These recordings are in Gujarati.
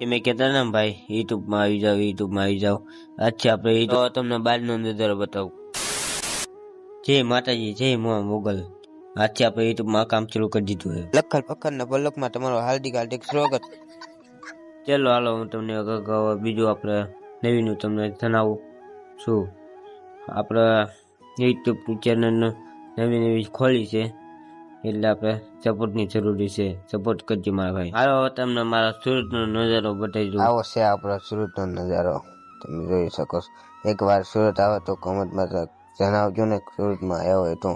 તમે કહેતા ને ભાઈ યુટ્યુબમાં આવી જાઓ અચ્છા આપણે તો તમને બહારનો નજારો બતાવું। જય માતાજી જય મોગલ। અચ્છા આપણે યુટ્યુબમાં કામ ચાલુ કરી દીધું છે। લખલ પખડના બ્લોગમાં તમારું હાર્દિક સ્વાગત। ચાલો હાલો હું તમને બીજું આપણે નવીનું તમને જણાવું છું। આપણે યુટ્યુબ ચેનલ નવી ખોલી છે એટલે આપણે સપોર્ટની જરૂરી છે। સપોર્ટ કરજો મારા ભાઈ। હાલો તમને મારા સુરતનો નજારો બતાવી દઉં। આવો છે આપણો સુરતનો નજારો તમે જોઈ શકો છો। એકવાર સુરત આવે તો કોમેન્ટમાં જણાવજો ને સુરતમાં આવ્યો હોય તો।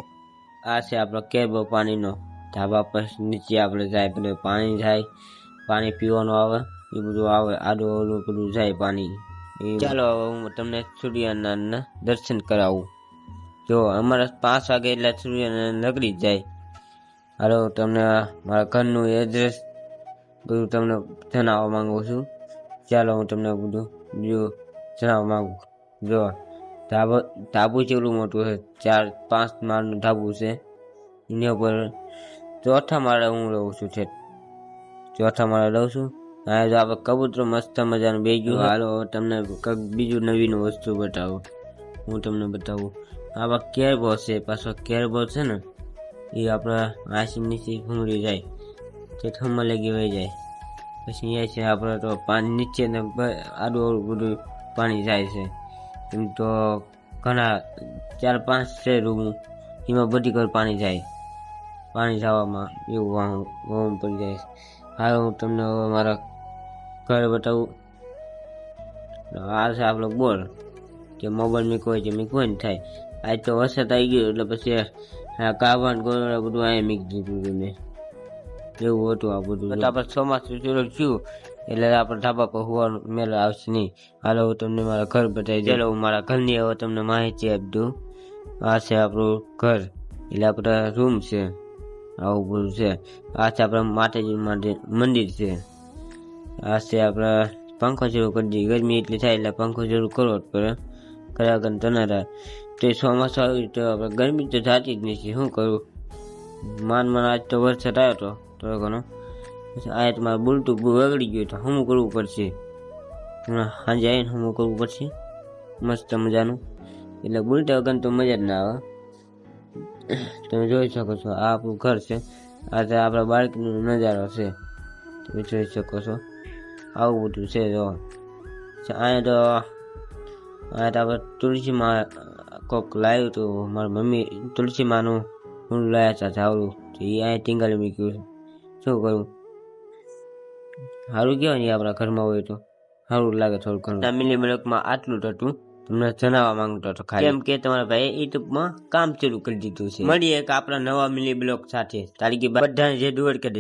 આ છે આપણો કેબો પાણીનો ધાબા પર નીચે આપણે જાય પેલું પાણી જાય પાણી પીવાનું આવે એ બધું આવે આડું ઓલું બધું જાય પાણી। ચાલો હવે હું તમને સૂર્યનારાયણના દર્શન કરાવું। જો અમારા 5 વાગે એટલે સૂર્યનારાયણ નગરી જાય। હાલો તમને મારા ઘરનું એડ્રેસ બધું તમને જણાવવા માંગુ છું। ચાલો હું તમને બધું બીજું જણાવવા માંગુ। જો ધાબુ જેટલું મોટું છે 4-5 માળનું ધાબુ છે। એની ઉપર ચોથા માળે હું રહું છું છે ચોથા માળે રહું છું। હા જો આપણે કબૂતરો મસ્ત મજાનું બેગ્યું। હાલો તમને બીજું નવીન વસ્તુ બતાવું હું તમને બતાવું। આવા કેરબો છે પાછો કેરબો છે ને એ આપણા આસી નીચે ભૂંગળી જાય તે થમ્મા લગી વહી જાય પછી અહીંયા છે આપણે તો પાણી નીચે ને આડું બધું પાણી જાય છે। એમ તો ઘણા 4-5 છે રૂમ એમાં બધી ઘર પાણી જાય પાણી જવામાં એવું વહમ પડી જાય। હાલ હું તમને મારા ઘર બતાવું। આ છે આપણો બોર જે મોબાઈલ મૂકવો હોય છે મૂકવો ને થાય। આજ તો વરસાદ આવી ગયો એટલે પછી કાવણ ગોળા બધું અહીંયા મૂકી દીધું મેં એવું હતું આ બધું। આપણે ચોમાસું શરૂ થયું એટલે આપણે ધાબા પર હોવાનું મેળ આવશે નહીં। હાલો હું તમને મારા ઘર બતાવી દઉં। ચાલો હું મારા ઘરની હવે તમને માહિતી આપી દઉં। આ છે આપણું ઘર એટલે આપણા રૂમ છે આવું બધું છે। આ છે આપણા માતાજી માટે મંદિર છે। આ છે આપણા પંખો શરૂ કરી દઈએ ગરમી એટલી થાય એટલે પંખો શરૂ કરવો જ પડે કર્યા વગર તો ના થાય। તો ચોમાસું આવ્યું તો આપણે ગરમી તો થતી જ નથી શું કરું માન આજ તો વરસાદ આવ્યો હતો થોડો ઘણો પછી આ તમારે બુલટું બગડી ગયું તો શું કરવું પડશે સાંજે આવીને શું કરવું પડશે મસ્ત મજાનું એટલે બુલટા વગર તો મજા જ ના આવે। તમે જોઈ શકો છો આ આપણું ઘર છે આ તો આપણા બાળકીનો નજારો છે તમે જોઈ શકો છો આવું બધું છે। જો અહીંયા તો આપણે તુલસીમાં કોક લાવ્યું હતું મારી મમ્મી તુલસીમાંનું હું લાવ્યા હતા ઝાવડું તો એ અહીંયા ટીંગાલી મૂક્યું શું કરું સારું કહેવાય ને આપણા ઘરમાં હોય તો સારું લાગે થોડું ઘણું। મિલી બ્લોકમાં આટલું જ હતું તમને જણાવવા માંગતો હતો ખાલી કેમ કે તમારા ભાઈ યુટ્યુબમાં કામ ચાલુ કરી દીધું છે। મળીએ એક આપણા નવા મિલી બ્લોક સાથે તારીખે બધાને જે ડુઅટ કરી